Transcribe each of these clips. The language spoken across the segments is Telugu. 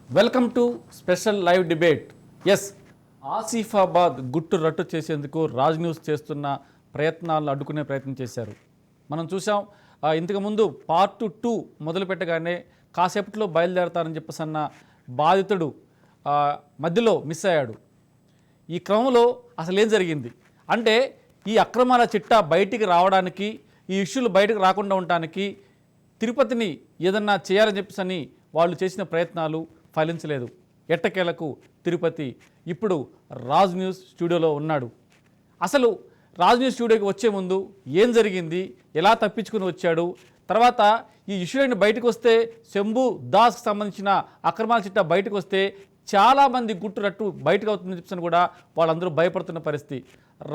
Welcome to special live debate. Yes, Asifabad గుట్టు రట్టు చేసేందుకు రాజ్ న్యూస్ చేస్తున్న ప్రయత్నాలను అడ్డుకునే ప్రయత్నం చేశారు. మనం చూసాం ఇంతకుముందు పార్ట్ 2 మొదలు పెట్టగానే కాసేపట్లో బయలుదేరతారని చెప్పేసి అన్న బాధితుడు మధ్యలో మిస్ అయ్యాడు. ఈ క్రమంలో అసలు ఏం జరిగింది అంటే ఈ అక్రమాల చిట్టా బయటికి రావడానికి, ఈ ఇష్యూలు బయటకు రాకుండా ఉండటానికి తిరుపతిని ఏదన్నా చేయాలని చెప్పేసి వాళ్ళు చేసిన ప్రయత్నాలు ఫలించలేదు. ఎట్టకేలకు తిరుపతి ఇప్పుడు రాజ్ న్యూస్ స్టూడియోలో ఉన్నాడు. అసలు రాజ్ న్యూస్ స్టూడియోకి వచ్చే ముందు ఏం జరిగింది, ఎలా తప్పించుకుని వచ్చాడు, తర్వాత ఈ ఇష్యూలన్నీ బయటకు వస్తే శంభు దాస్కి సంబంధించిన అక్రమాల చిట్టా బయటకు వస్తే చాలామంది గుట్టు రట్టు బయటకు అవుతుందని చెప్పని కూడా వాళ్ళందరూ భయపడుతున్న పరిస్థితి.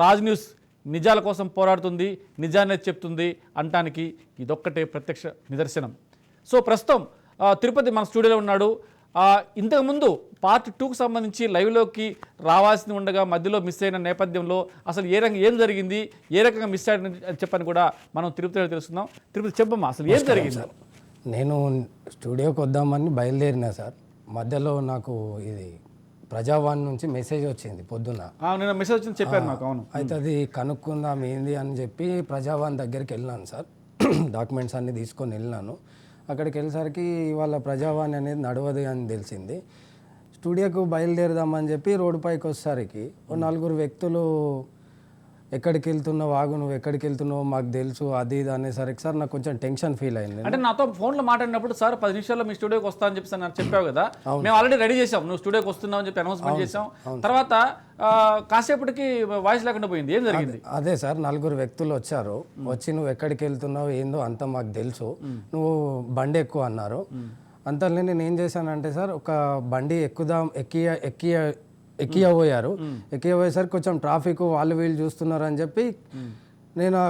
రాజ్ న్యూస్ నిజాల కోసం పోరాడుతుంది, నిజాన్ని చెప్తుంది అనటానికి ఇదొక్కటే ప్రత్యక్ష నిదర్శనం. సో ప్రస్తుతం తిరుపతి మన స్టూడియోలో ఉన్నాడు. ఇంతకుముందు పార్ట్ 2కు సంబంధించి లైవ్లోకి రావాల్సి ఉండగా మధ్యలో మిస్ అయిన నేపథ్యంలో అసలు ఏం జరిగింది, ఏ రకంగా మిస్ అయ్యాడని చెప్పని కూడా మనం తిరుపతిలో తెలుసుకుందాం. తిరుపతి చెప్పమ్మా, అసలు ఏం జరిగింది? నేను స్టూడియోకి వద్దామని బయలుదేరినా సార్. మధ్యలో నాకు ఇది ప్రజావాణి నుంచి మెసేజ్ వచ్చింది పొద్దున. నేను మెసేజ్ వచ్చింది చెప్పాను నాకు. అవును, అయితే అది కనుక్కుందాం ఏంది అని చెప్పి ప్రజావాణి దగ్గరికి వెళ్ళాను సార్. డాక్యుమెంట్స్ అన్నీ తీసుకొని వెళ్ళినాను. అక్కడికి వెళ్ళేసరికి వాళ్ళ ప్రజావాణి అనేది నడవదు అని తెలిసింది. స్టూడియోకు బయలుదేరదామని చెప్పి రోడ్డు పైకి వచ్చేసరికి నలుగురు వ్యక్తులు ఎక్కడికి వెళ్తున్నావు, ఆగు, నువ్వు ఎక్కడికి వెళ్తున్నావు మాకు తెలుసు, అది ఇది అనేసరికి సార్ నాకు కొంచెం టెన్షన్ ఫీల్ అయింది. అంటే నాతో ఫోన్లో మాట్లాడినప్పుడు సార్ 10 నిమిషాల్లో మీ స్టూడియోకి వస్తా అని చెప్పి నాకు చెప్పావు కదా, మేము ఆల్రెడీ రెడీ చేసాం, నువ్వు స్టూడియోకి వస్తున్నావు అని చెప్పి అనౌన్స్మెంట్ చేసాం. తర్వాత కాసేపటికి వాయిస్ లేకుండా పోయింది. ఏం జరిగింది? అదే సార్, నలుగురు వ్యక్తులు వచ్చారు. వచ్చి నువ్వు ఎక్కడికి వెళ్తున్నావు ఏందో అంతా మాకు తెలుసు, నువ్వు బండి ఎక్కువ అన్నారు. అంతలో నేను ఏం చేశానంటే సార్, ఒక బండి ఎక్కిపోయారు. కొంచెం ట్రాఫిక్ వాళ్ళు వీళ్ళు చూస్తున్నారు అని చెప్పి నేను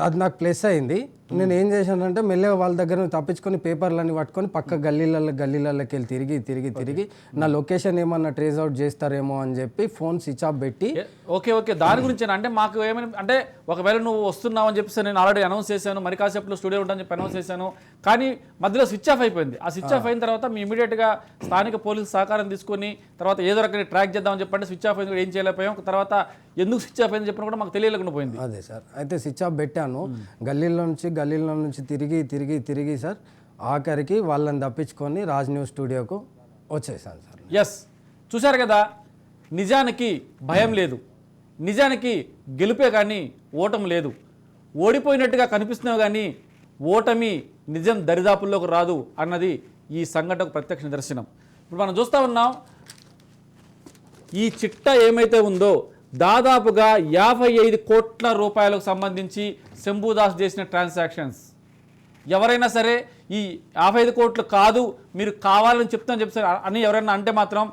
అది నాకు ప్లస్ అయింది. నేను ఏం చేశానంటే మెల్లగా వాళ్ళ దగ్గర తప్పించుకొని పేపర్లన్నీ పట్టుకొని పక్క గల్లీలలోకి వెళ్ళి తిరిగి నా లొకేషన్ ఏమన్నా ట్రేస్ అవుట్ చేస్తారేమో అని చెప్పి ఫోన్ స్విచ్ ఆఫ్ పెట్టి. ఓకే, దాని గురించి అంటే మాకు ఏమైనా అంటే ఒకవేళ నువ్వు వస్తున్నావు అని చెప్పేసి నేను ఆల్రెడీ అనౌన్స్ చేశాను, మరి కాసేపులో స్టూడియో ఉంటానని చెప్పి అనౌన్స్ చేశాను, కానీ మధ్యలో స్విచ్ ఆఫ్ అయిపోయింది. ఆ స్విచ్ ఆఫ్ అయిన తర్వాత మేము ఇమీడియట్గా స్థానిక పోలీసు సహకారం తీసుకొని తర్వాత ఏదో రకంగా ట్రాక్ చేద్దామని చెప్పంటే స్విచ్ ఆఫ్ అయింది, ఏం చేయలేకపోయాం. తర్వాత ఎందుకు స్విచ్ ఆఫ్ అయింది చెప్పిన కూడా మాకు తెలియలేకుండా పోయింది. అదే సార్, అయితే స్విచ్ ఆఫ్ పెట్టాను. గల్లీలో నుంచి తిరిగి సార్ ఆఖరికి వాళ్ళని తప్పించుకొని రాజ్ న్యూస్ స్టూడియోకు వచ్చేసాను సార్. ఎస్, చూశారు కదా, నిజానికి భయం లేదు, నిజానికి గెలుపే కానీ ఓటమి లేదు. ఓడిపోయినట్టుగా కనిపిస్తున్నావు కానీ ఓటమి నిజం దరిదాపుల్లోకి రాదు అన్నది ఈ సంఘటనకు ప్రత్యక్ష నిదర్శనం. ఇప్పుడు మనం చూస్తూ ఉన్నాం, ఈ చిట్టా ఏమైతే ఉందో దాదాపుగా 55 కోట్ల రూపాయలకు సంబంధించి శంభుదాస్ చేసిన ట్రాన్సాక్షన్స్. ఎవరైనా సరే ఈ 55 కోట్లు కాదు, మీరు కావాలని చెప్తాను చెప్పి అని ఎవరైనా అంటే మాత్రం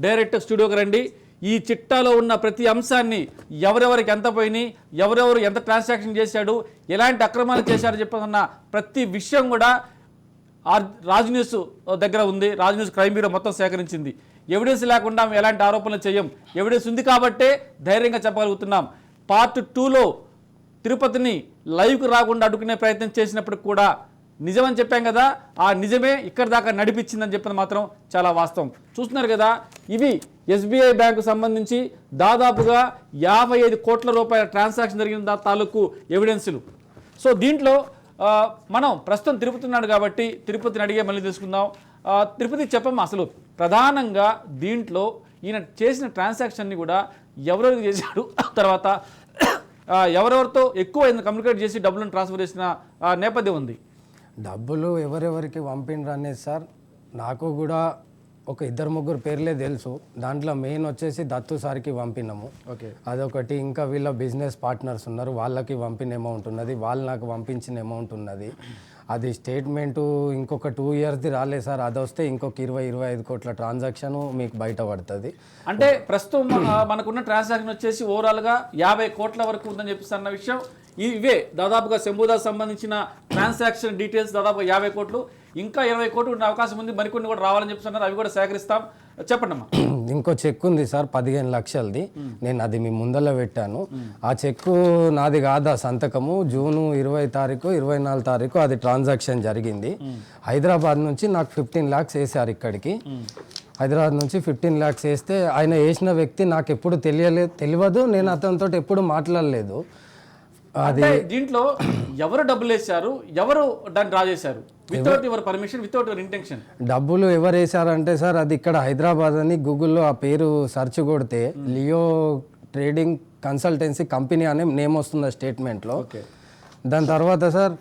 డైరెక్ట్ స్టూడియోకి రండి. ఈ చిట్టాలో ఉన్న ప్రతి అంశాన్ని, ఎవరెవరికి ఎంత పోయినాయి, ఎవరెవరు ఎంత ట్రాన్సాక్షన్ చేశాడు, ఎలాంటి అక్రమాలు చేశారు చెప్పన్న ప్రతి విషయం కూడా రాజ్ న్యూస్ దగ్గర ఉంది. రాజ్ న్యూస్ క్రైమ్ బ్యూరో మొత్తం సేకరించింది. ఎవిడెన్స్ లేకుండా మేము ఎలాంటి ఆరోపణలు చేయం. ఎవిడెన్స్ ఉంది కాబట్టే ధైర్యంగా చెప్పగలుగుతున్నాం. పార్ట్ 2లో తిరుపతిని లైవ్కి రాకుండా అడ్డుకునే ప్రయత్నం చేసినప్పటికి కూడా నిజమని చెప్పాం కదా, ఆ నిజమే ఇక్కడి దాకా నడిపించిందని చెప్పిన మాత్రం చాలా వాస్తవం. చూస్తున్నారు కదా, ఇవి SBI బ్యాంకు సంబంధించి దాదాపుగా 55 కోట్ల రూపాయల ట్రాన్సాక్షన్ జరిగిన తాలూకు ఎవిడెన్సులు. సో దీంట్లో మనం ప్రస్తుతం తిరుపతి ఉన్నాడు కాబట్టి తిరుపతిని అడిగే మళ్ళీ తెలుసుకుందాం. తిరుపతి చెప్పమ్మా, అసలు ప్రధానంగా దీంట్లో ఈయన చేసిన ట్రాన్సాక్షన్ని కూడా ఎవరెవరికి చేశాడు, తర్వాత ఎవరెవరితో ఎక్కువ కమ్యూనికేట్ చేసి డబ్బులను ట్రాన్స్ఫర్ చేసిన నేపథ్యం ఉంది. డబ్బులు ఎవరెవరికి పంపిండ్రు అనేది సార్ నాకు కూడా ఒక 2-3 పేర్లే తెలుసు. దాంట్లో మెయిన్ వచ్చేసి దత్తు సార్కి పంపినాము. ఓకే, అదొకటి. ఇంకా వీళ్ళ బిజినెస్ పార్ట్నర్స్ ఉన్నారు, వాళ్ళకి పంపిన అమౌంట్ ఉన్నది, వాళ్ళు నాకు పంపించిన అమౌంట్ ఉన్నది. అది స్టేట్మెంటు ఇంకొక 2 ఇయర్స్ది రాలేదు సార్. అది వస్తే ఇంకొక 20-25 కోట్ల ట్రాన్సాక్షన్ మీకు బయటపడుతుంది. అంటే ప్రస్తుతం మనకున్న ట్రాన్సాక్షన్ వచ్చేసి ఓవరాల్గా 50 కోట్ల వరకు ఉందని చెప్పిస్తున్న విషయం ఇవే. దాదాపుగా శంభుదాస్ సంబంధించిన ట్రాన్సాక్షన్ డీటెయిల్స్ దాదాపుగా 50 కోట్లు. ఇంకా 20 కోట్లు ఉండే అవకాశం ఉంది, మరికొన్ని కూడా రావాలని చెప్తున్నారు, అవి కూడా సేకరిస్తాం. చెప్పండి అమ్మా. ఇంకో చెక్ ఉంది సార్ 15 లక్షలది, నేను అది మీ ముందర పెట్టాను. ఆ చెక్కు నాది కాదా సంతకము, జూను 20 తారీఖు 24 తారీఖు అది ట్రాన్సాక్షన్ జరిగింది. హైదరాబాద్ నుంచి నాకు 15 lakhs వేసారు ఇక్కడికి. హైదరాబాద్ నుంచి 15 lakhs వేస్తే ఆయన వేసిన వ్యక్తి నాకు ఎప్పుడు తెలియదు, నేను అతనితో ఎప్పుడు మాట్లాడలేదు. అది దీంట్లో ఎవరు డబ్బులు వేశారు, ఎవరు దాన్ని డ్రా చేశారు? Without your permission, without your intention. డబ్బులు ఎవరు వేశారంటే సార్, అది ఇక్కడ హైదరాబాద్ అని గూగుల్లో ఆ పేరు సెర్చ్ కొడితే లియో ట్రేడింగ్ కన్సల్టెన్సీ కంపెనీ అనే నేమ్ వస్తుంది స్టేట్మెంట్లో. దాని తర్వాత సార్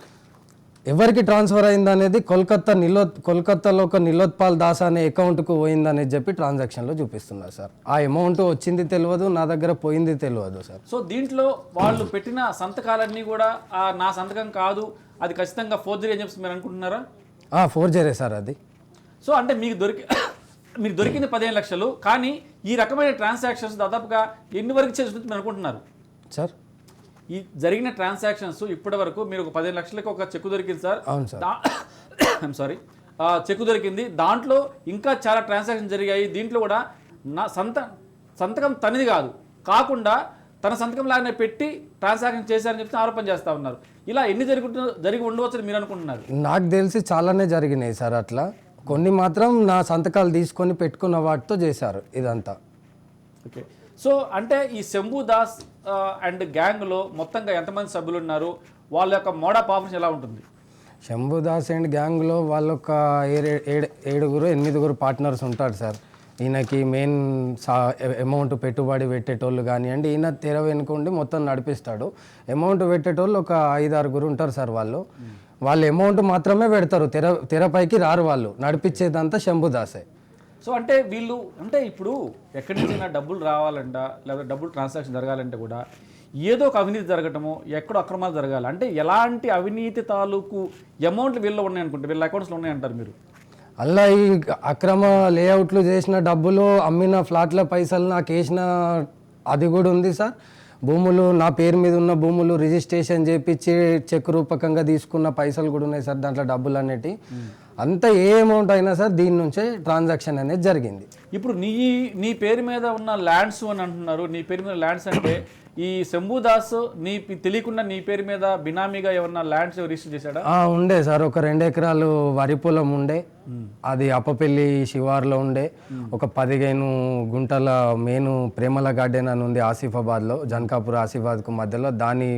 ఎవరికి ట్రాన్స్ఫర్ అయింది అనేది కోల్కత్తాలో ఒక నిలోత్పాల్ దాస్ అనే అకౌంట్కు పోయిందనేది చెప్పి ట్రాన్సాక్షన్లో చూపిస్తున్నారు సార్. ఆ అమౌంట్ వచ్చింది తెలియదు, నా దగ్గర పోయింది తెలియదు సార్. సో దీంట్లో వాళ్ళు పెట్టిన సంతకాలన్నీ కూడా నా సంతకం కాదు, అది ఖచ్చితంగా ఫోర్జరీ అని చెప్పి మీరు అనుకుంటున్నారా? ఫోర్జరీ సార్ అది. సో అంటే మీకు దొరికింది 15 లక్షలు, కానీ ఈ రకమైన ట్రాన్సాక్షన్స్ దాదాపుగా ఎన్ని వరకు చేసి మీరు అనుకుంటున్నారు సార్? ఈ జరిగిన ట్రాన్సాక్షన్స్ ఇప్పటి వరకు మీరు ఒక 15 లక్షలకి ఒక చెక్కు దొరికింది సార్. అవును సార్. ఐఎమ్ సారీ, చెక్కు దొరికింది. దాంట్లో ఇంకా చాలా ట్రాన్సాక్షన్ జరిగాయి. దీంట్లో కూడా నా సంతకం తనది కాకుండా తన సంతకం లాగానే పెట్టి ట్రాన్సాక్షన్ చేశారని చెప్పి ఆరోపణ చేస్తూ ఉన్నారు. ఇలా ఎన్ని జరిగి ఉండవచ్చని మీరు అనుకుంటున్నారు? నాకు తెలిసి చాలానే జరిగినాయి సార్. అట్లా కొన్ని మాత్రం నా సంతకాలు తీసుకొని పెట్టుకున్న వాటితో చేశారు ఇదంతా. ఓకే. సో అంటే ఈ శంభు దాస్ అండ్ గ్యాంగ్లో మొత్తంగా ఎంతమంది సభ్యులు ఉన్నారు, వాళ్ళ యొక్క మోడ్ ఆఫ్ ఆపరేషన్ ఎలా ఉంటుంది? శంభు దాస్ అండ్ గ్యాంగ్లో వాళ్ళొక 7-8 పార్ట్నర్స్ ఉంటారు సార్. ఈయనకి మెయిన్ అమౌంట్ పెట్టుబడి పెట్టేటోళ్ళు కానివ్వండి, ఈయన తెర వెనుకుండి మొత్తం నడిపిస్తాడు. అమౌంట్ పెట్టేటోళ్ళు ఒక 5-6 ఉంటారు సార్. వాళ్ళు అమౌంట్ మాత్రమే పెడతారు, తెరపైకి రారు. వాళ్ళు నడిపించేదంతా శంభు దాసే. సో అంటే వీళ్ళు అంటే ఇప్పుడు ఎక్కడి నుంచైనా డబ్బులు రావాలంట, లేదా డబ్బులు ట్రాన్సాక్షన్ జరగాలంటే కూడా ఏదో ఒక అవినీతి జరగటము, ఎక్కడో అక్రమాలు జరగాలి. అంటే ఎలాంటి అవినీతి తాలూకు అమౌంట్లు వీళ్ళు ఉన్నాయనుకుంటే, వీళ్ళ అకౌంట్స్లో ఉన్నాయంటారు మీరు? అలా ఈ అక్రమ లేఅవుట్లు చేసిన డబ్బులు, అమ్మిన ఫ్లాట్ల పైసలు నాకు వేసిన అది కూడా ఉంది సార్. భూములు నా పేరు మీద ఉన్న భూములు రిజిస్ట్రేషన్ చేయించి చెక్ రూపకంగా తీసుకున్న పైసలు కూడా ఉన్నాయి సార్ దాంట్లో, డబ్బులు అనేటి. అంతా ఏ అమౌంట్ అయినా సార్ దీని నుంచే ట్రాన్సాక్షన్ అనేది జరిగింది. ఇప్పుడు నీ పేరు మీద ఉన్న ల్యాండ్స్ అని అంటున్నారు. నీ పేరు మీద ల్యాండ్స్ అంటే ఈ శంభు దాస్ తెలియకుండా నీ పేరు మీద బినామీగా ఏమన్నా ల్యాండ్స్ రిజిస్టర్ చేశాడా? ఉండే సార్. ఒక 2 ఎకరాలు వరి పొలం ఉండే, అది అప్పపల్లి శివార్లో ఉండే. ఒక 15 గుంటల మెయిన్ ప్రేమల గార్డెన్ అని ఉంది ఆసిఫాబాద్లో, జన్కాపూర్ ఆసిఫాబాద్కు మధ్యలో. దాని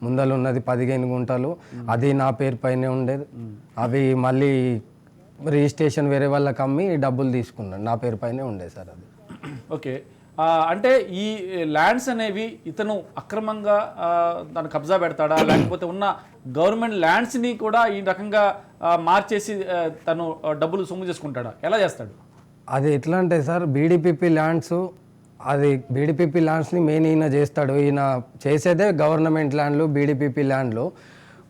ముందర ఉన్నది 15 గుంటలు, అది నా పేరు పైనే ఉండేది. అవి మళ్ళీ రిజిస్ట్రేషన్ వేరే వాళ్ళకి అమ్మి డబ్బులు తీసుకున్నాను, నా పేరు పైనే ఉండే సార్ అది. ఓకే. అంటే ఈ ల్యాండ్స్ అనేవి ఇతను అక్రమంగా దాన్ని కబ్జా పెడతాడా, లేకపోతే ఉన్న గవర్నమెంట్ ల్యాండ్స్ని కూడా ఈ రకంగా మార్చేసి తను డబ్బులు సొమ్ము చేసుకుంటాడా, ఎలా చేస్తాడు? అది ఎట్లా అంటే సార్, బీడీపీపీ ల్యాండ్స్ని మెయిన్ ఈయన చేస్తాడు. ఈయన చేసేదే గవర్నమెంట్ ల్యాండ్లు, బీడీపీపీ ల్యాండ్లు.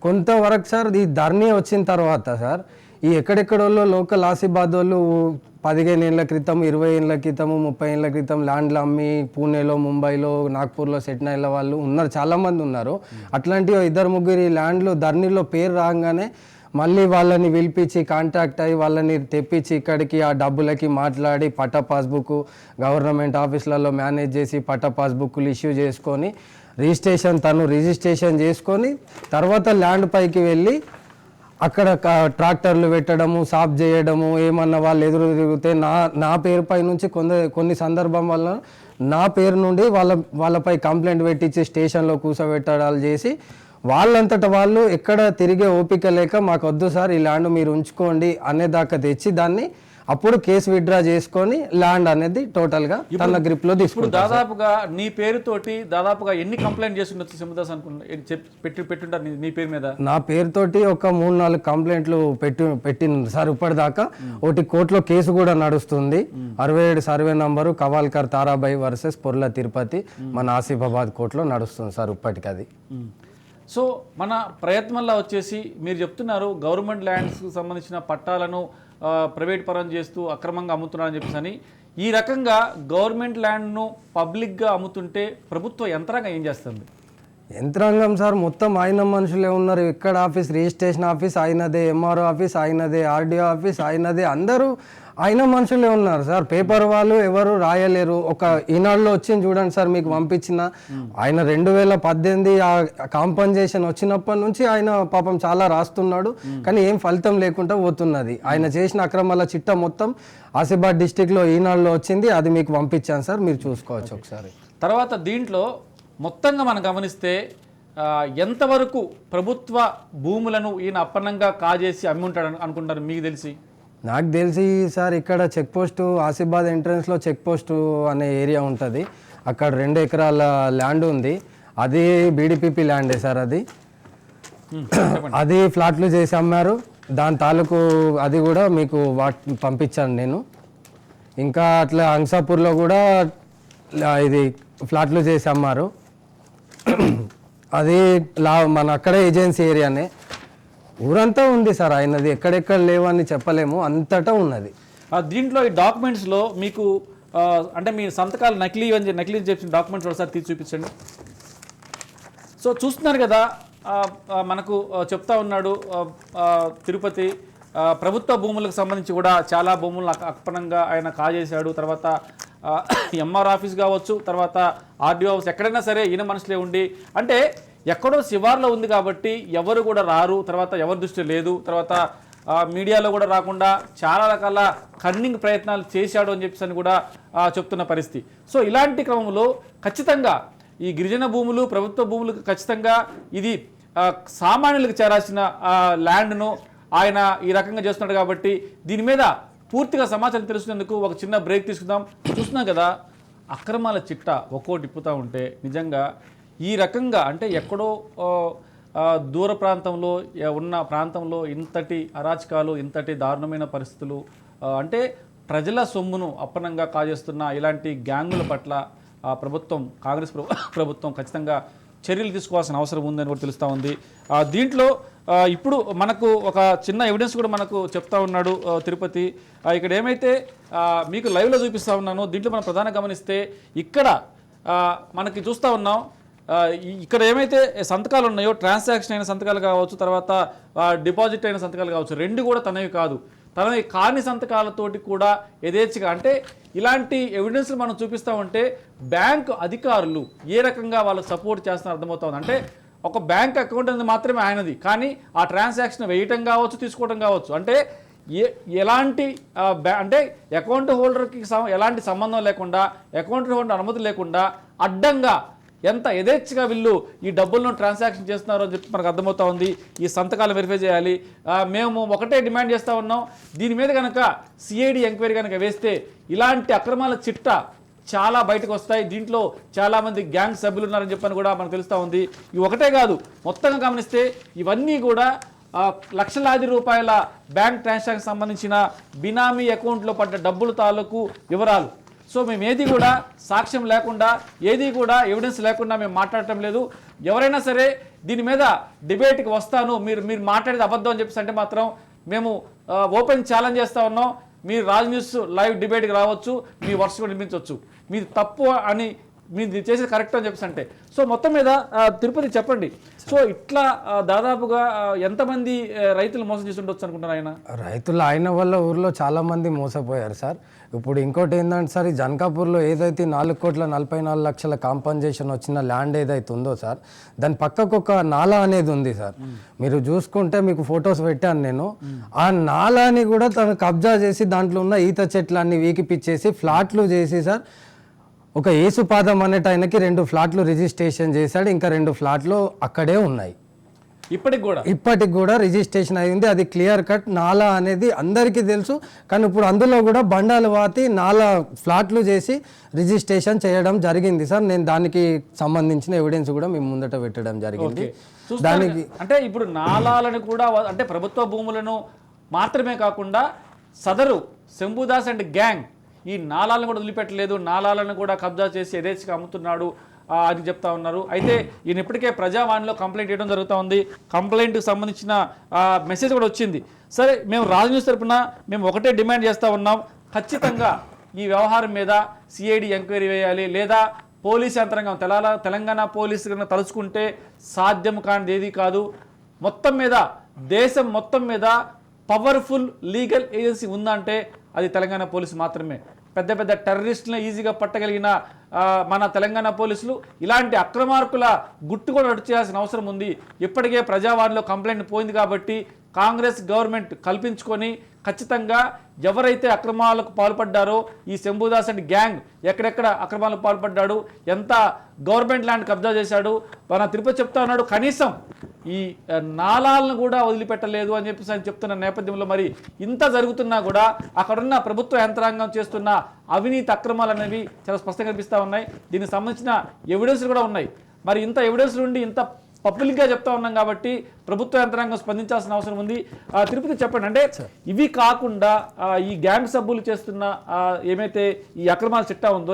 కొంతవరకు సార్ ఈ ధర్నీ వచ్చిన తర్వాత సార్, ఈ ఎక్కడెక్కడోళ్ళు లోకల్ ఆసిఫాబాద్ వాళ్ళు 15 ఏళ్ళ క్రితం, 20 ఏళ్ళ క్రితం, 30 ఏళ్ళ క్రితం ల్యాండ్లు అమ్మి పూణేలో, ముంబైలో, నాగ్పూర్లో సెటిల్ అయిన వాళ్ళు ఉన్నారు, చాలామంది ఉన్నారు. అట్లాంటి 2-3 ల్యాండ్లు ధర్నీలో పేరు రాగానే మళ్ళీ వాళ్ళని పిలిపించి కాంటాక్ట్ అయ్యి వాళ్ళని తెప్పించి ఇక్కడికి ఆ డబ్బులకి మాట్లాడి పట్టా పాస్బుక్ గవర్నమెంట్ ఆఫీసులలో మేనేజ్ చేసి పట్టా పాస్బుక్లు ఇష్యూ చేసుకొని రిజిస్ట్రేషన్ చేసుకొని తర్వాత ల్యాండ్ పైకి వెళ్ళి అక్కడ ట్రాక్టర్లు పెట్టడము, సాఫ్ చేయడము, ఏమన్నా వాళ్ళు ఎదురు తిరిగితే నా పేరుపై నుంచి కొన్ని సందర్భం వల్ల నా పేరు నుండి వాళ్ళపై కంప్లైంట్ పెట్టించి స్టేషన్లో కూర్చోబెట్టడాలు చేసి వాళ్ళంతటా వాళ్ళు ఎక్కడ తిరిగే ఓపిక లేక మాకు వద్దు సార్ ఈ ల్యాండ్ మీరు ఉంచుకోండి అనేదాకా తెచ్చి దాన్ని అప్పుడు కేసు విత్డ్రా చేసుకొని ల్యాండ్ అనేది టోటల్గా తన గ్రిప్లో తీసుకుంటారు. దాదాపుగా నీ పేరుతోటి దాదాపుగా ఎన్ని కంప్లైంట్ చేసి ఉండొచ్చు శంభుదాస్ పెట్టుంటారు నీ పేరు మీద? నా పేరుతోటి ఒక 3-4 కంప్లైంట్లు పెట్టింది సార్ ఇప్పటిదాకా. ఒకటి కోర్టులో కేసు కూడా నడుస్తుంది, 67 survey number Kawalkar Tarabai versus Porla Tirupati, మన ఆసిఫాబాద్ కోర్టులో నడుస్తుంది సార్ ఇప్పటికి అది. సో మన ప్రయత్నంలో వచ్చేసి మీరు చెప్తున్నారు గవర్నమెంట్ ల్యాండ్స్కి సంబంధించిన పట్టాలను ప్రైవేట్ పరం చేస్తూ అక్రమంగా అమ్ముతున్నారని చెప్పేసి. ఈ రకంగా గవర్నమెంట్ ల్యాండ్ను పబ్లిక్గా అమ్ముతుంటే ప్రభుత్వ యంత్రాంగం ఏం చేస్తుంది? యంత్రాంగం సార్ మొత్తం ఆయన మనుషులే ఉన్నారు. ఇక్కడ ఆఫీస్, రిజిస్ట్రేషన్ ఆఫీస్ ఆయనదే, ఎంఆర్ఓ ఆఫీస్ ఆయనదే, ఆర్డీఓ ఆఫీస్ ఆయనదే, అందరూ ఆయన మనుషులే ఉన్నారు సార్. పేపర్ వాళ్ళు ఎవరు రాయలేరు. ఒక ఈనాడులో వచ్చింది చూడండి సార్, మీకు పంపించిన ఆయన 2018 కాంపన్సేషన్ వచ్చినప్పటి నుంచి ఆయన పాపం చాలా రాస్తున్నాడు, కానీ ఏం ఫలితం లేకుండా పోతున్నది. ఆయన చేసిన అక్రమాల చిట్టా మొత్తం ఆసిఫాబాద్ డిస్టిక్లో ఈనాడులో వచ్చింది, అది మీకు పంపించాను సార్, మీరు చూసుకోవచ్చు ఒకసారి. తర్వాత దీంట్లో మొత్తంగా మనం గమనిస్తే ఎంతవరకు ప్రభుత్వ భూములను ఈయన అప్పన్నంగా కాజేసి అమ్మి ఉంటాడు అనుకుంటారు మీకు తెలిసి? నాకు తెలిసి సార్ ఇక్కడ చెక్ పోస్టు, ఆసిఫాబాద్ ఎంట్రన్స్లో చెక్ పోస్టు అనే ఏరియా ఉంటుంది, అక్కడ 2 ఎకరాల ల్యాండ్ ఉంది, అది బీడీపీపీ ల్యాండే సార్. అది ఫ్లాట్లు చేసి అమ్మారు, దాని తాలూకు అది కూడా మీకు పంపించాను నేను. ఇంకా అట్లా అంసాపూర్లో కూడా ఇది ఫ్లాట్లు చేసి అమ్మారు, అది మన అక్కడే ఏజెన్సీ ఏరియానే. ఊరంతా ఉంది సార్ ఆయనది, ఎక్కడెక్కడ లేవని చెప్పలేము, అంతటా ఉన్నది. దీంట్లో ఈ డాక్యుమెంట్స్లో మీకు అంటే మీ సంతకాలు నకిలీ అని చెప్పిన డాక్యుమెంట్స్ ఒకసారి తీసి చూపించండి. సో చూస్తున్నారు కదా, మనకు చెప్తా ఉన్నాడు తిరుపతి ప్రభుత్వ భూములకు సంబంధించి కూడా చాలా భూములను అక్రమంగా ఆయన కాజేశాడు. తర్వాత ఎంఆర్ ఆఫీస్ కావచ్చు, తర్వాత ఆర్డీఓ ఆఫీస్, ఎక్కడైనా సరే ఈయన మనుషులే ఉండి, అంటే ఎక్కడో శివార్లో ఉంది కాబట్టి ఎవరు కూడా రారు, తర్వాత ఎవరి దృష్టి లేదు, తర్వాత మీడియాలో కూడా రాకుండా చాలా రకాల కన్నింగ్ ప్రయత్నాలు చేశాడు అని చెప్పేసి కూడా చెప్తున్న పరిస్థితి. సో ఇలాంటి క్రమంలో ఖచ్చితంగా ఈ గిరిజన భూములు, ప్రభుత్వ భూములకు ఖచ్చితంగా ఇది సామాన్యులకు చేరాల్సిన ల్యాండ్ను ఆయన ఈ రకంగా చేస్తున్నాడు కాబట్టి దీని మీద పూర్తిగా సమాచారం తెలుసుకునేందుకు ఒక చిన్న బ్రేక్ తీసుకుందాం. చూస్తున్నాం కదా, అక్రమాల చిట్టా ఒక్కోటి ఇప్పుతూ ఉంటే నిజంగా ఈ రకంగా అంటే ఎక్కడో దూర ప్రాంతంలో ఉన్న ప్రాంతంలో ఇంతటి అరాచకాలు, ఇంతటి దారుణమైన పరిస్థితులు, అంటే ప్రజల సొమ్మును అప్పనంగా కాజేస్తున్న ఇలాంటి గ్యాంగుల పట్ల ప్రభుత్వం, కాంగ్రెస్ ప్రభుత్వం ఖచ్చితంగా చర్యలు తీసుకోవాల్సిన అవసరం ఉందని కూడా తెలుస్తూ ఉంది. దీంట్లో ఇప్పుడు మనకు ఒక చిన్న ఎవిడెన్స్ కూడా మనకు చెప్తా ఉన్నాడు తిరుపతి. ఇక్కడ ఏమైతే మీకు లైవ్లో చూపిస్తూ ఉన్నానో దీంట్లో మనం ప్రధానంగా గమనిస్తే ఇక్కడ మనకి చూస్తూ ఉన్నాం, ఇక్కడ ఏమైతే సంతకాలు ఉన్నాయో, ట్రాన్సాక్షన్ అయిన సంతకాలు కావచ్చు, తర్వాత డిపాజిట్ అయిన సంతకాలు కావచ్చు, 2 కూడా తనవి కాదు, తనవి కాని సంతకాలతోటి కూడా యథేచ్ఛగా, అంటే ఇలాంటి ఎవిడెన్స్లు మనం చూపిస్తూ ఉంటే బ్యాంకు అధికారులు ఏ రకంగా వాళ్ళకి సపోర్ట్ చేస్తున్నారు అర్థమవుతుంది. అంటే ఒక బ్యాంక్ అకౌంట్ అనేది మాత్రమే ఆయనది, కానీ ఆ ట్రాన్సాక్షన్ వేయటం కావచ్చు, తీసుకోవడం కావచ్చు, అంటే ఎలాంటి అంటే అకౌంట్ హోల్డర్కి ఎలాంటి సంబంధం లేకుండా, అకౌంట్ హోల్డర్ అనుమతి లేకుండా అడ్డంగా ఎంత యథేచ్ఛగా వీళ్ళు ఈ డబ్బులను ట్రాన్సాక్షన్ చేస్తున్నారో అని చెప్పి మనకు అర్థమవుతా ఉంది. ఈ సంతకాలు వెరిఫై చేయాలి. మేము ఒకటే డిమాండ్ చేస్తూ ఉన్నాం, దీని మీద కనుక సిఐడి ఎంక్వైరీ కనుక వేస్తే ఇలాంటి అక్రమాల చిట్టా చాలా బయటకు వస్తాయి, దీంట్లో చాలామంది గ్యాంగ్ సభ్యులు ఉన్నారని చెప్పని కూడా మనకు తెలుస్తూ ఉంది. ఇవి ఒకటే కాదు, మొత్తంగా గమనిస్తే ఇవన్నీ కూడా లక్షలాది రూపాయల బ్యాంక్ ట్రాన్సాక్షన్ సంబంధించిన బినామీ అకౌంట్లో పడ్డ డబ్బుల తాలూకు వివరాలు. సో మేము ఏది కూడా సాక్ష్యం లేకుండా, ఏది కూడా ఎవిడెన్స్ లేకుండా మేము మాట్లాడటం లేదు. ఎవరైనా సరే దీని మీద డిబేట్కి వస్తాను, మీరు మాట్లాడేది అబద్ధం అని చెప్పేసి అంటే మాత్రం మేము ఓపెన్ ఛాలెంజ్ చేస్తూ ఉన్నాం. మీరు రాజ్ న్యూస్ లైవ్ డిబేట్కి రావచ్చు, మీ వర్షం కూడా నిర్మించవచ్చు, మీది తప్పు అని మీరు చేసేది కరెక్ట్ అని చెప్పేసి అంటే. సో మొత్తం మీద తిరుపతి చెప్పండి, సో ఇట్లా దాదాపుగా ఎంతమంది రైతులు మోసం చేసి ఉండొచ్చు అనుకుంటున్నారు ఆయన? రైతులు ఆయన వల్ల ఊర్లో చాలా మంది మోసపోయారు సార్. ఇప్పుడు ఇంకోటి ఏంటంటే సార్, ఈ జనకాపూర్లో ఏదైతే 4,44,00,000 కాంపన్సేషన్ వచ్చిన ల్యాండ్ ఏదైతే ఉందో సార్, దాని పక్కకు ఒక నాలా అనేది ఉంది సార్. మీరు చూసుకుంటే మీకు ఫొటోస్ పెట్టాను నేను. ఆ నాలాని కూడా తను కబ్జా చేసి దాంట్లో ఉన్న ఈత చెట్లన్నీ వీకిపిచ్చేసి ఫ్లాట్లు చేసి సార్, ఒక ఏసుపాదం అనేట ఆయనకి 2 ఫ్లాట్లు రిజిస్ట్రేషన్ చేశాడు, ఇంకా 2 ఫ్లాట్లు అక్కడే ఉన్నాయి. ఇప్పటికి కూడా రిజిస్ట్రేషన్ అయింది. అది క్లియర్ కట్ నాలా అనేది అందరికీ తెలుసు, కానీ ఇప్పుడు అందులో కూడా బండాలు వాతి 4 ఫ్లాట్లు చేసి రిజిస్ట్రేషన్ చేయడం జరిగింది సార్. నేను దానికి సంబంధించిన ఎవిడెన్స్ కూడా మేము ముందట పెట్టడం జరిగింది. దానికి అంటే ఇప్పుడు నాలాలను కూడా, అంటే ప్రభుత్వ భూములను మాత్రమే కాకుండా సదరు శంభుదాస్ అండ్ గ్యాంగ్ ఈ నాలాలను కూడా వదిలిపెట్టలేదు, నాలాలను కూడా కబ్జా చేసి యథేచ్ఛగా అమ్ముతున్నాడు అని చెప్తా ఉన్నారు. అయితే ఈయన ఇప్పటికే ప్రజావాణిలో కంప్లైంట్ చేయడం జరుగుతూ ఉంది. కంప్లైంట్కి సంబంధించిన మెసేజ్ కూడా వచ్చింది. సరే, మేము రాజ్ న్యూస్ తరపున మేము ఒకటే డిమాండ్ చేస్తూ ఉన్నాం, ఖచ్చితంగా ఈ వ్యవహారం మీద సిఐడి ఎంక్వైరీ వేయాలి, లేదా పోలీస్ యంత్రాంగం తెలంగాణ పోలీసు కనుక తలుచుకుంటే సాధ్యం కానిది ఏది కాదు. మొత్తం మీద దేశం మొత్తం మీద పవర్ఫుల్ లీగల్ ఏజెన్సీ ఉందంటే అది తెలంగాణ పోలీసు మాత్రమే. పెద్ద పెద్ద టెర్రరిస్టులను ఈజీగా పట్టగలిగిన మన తెలంగాణ పోలీసులు ఇలాంటి అక్రమార్కుల గుట్టు కూడా రద్దు చేయాల్సిన అవసరం ఉంది. ఇప్పటికే ప్రజావాణిలో కంప్లైంట్ పోయింది కాబట్టి కాంగ్రెస్ గవర్నమెంట్ కల్పించుకొని ఖచ్చితంగా ఎవరైతే అక్రమాలకు పాల్పడ్డారో ఈ శంభుదాస్ అండ్ గ్యాంగ్ ఎక్కడెక్కడ అక్రమాలకు పాల్పడ్డాడు, ఎంత గవర్నమెంట్ ల్యాండ్ కబ్జా చేశాడు, మన తిరుపతి చెప్తా ఉన్నాడు కనీసం ఈ నాలాలను కూడా వదిలిపెట్టలేదు అని చెప్పేసి ఆయన చెప్తున్న నేపథ్యంలో మరి ఇంత జరుగుతున్నా కూడా అక్కడున్న ప్రభుత్వ యంత్రాంగం చేస్తున్న అవినీతి అక్రమాలు అనేవి చాలా స్పష్టంగా కనిపిస్తూ ఉన్నాయి. దీనికి సంబంధించిన ఎవిడెన్స్లు కూడా ఉన్నాయి. మరి ఇంత ఎవిడెన్స్ నుండి ఇంత పబ్లిక్గా చెప్తా ఉన్నాం కాబట్టి ప్రభుత్వ యంత్రాంగం స్పందించాల్సిన అవసరం ఉంది. తిరుపతి చెప్పండి, అంటే ఇవి కాకుండా ఈ గ్యాంగ్ సభ్యులు చేస్తున్న ఏమైతే ఈ అక్రమాల చిట్టా ఉందో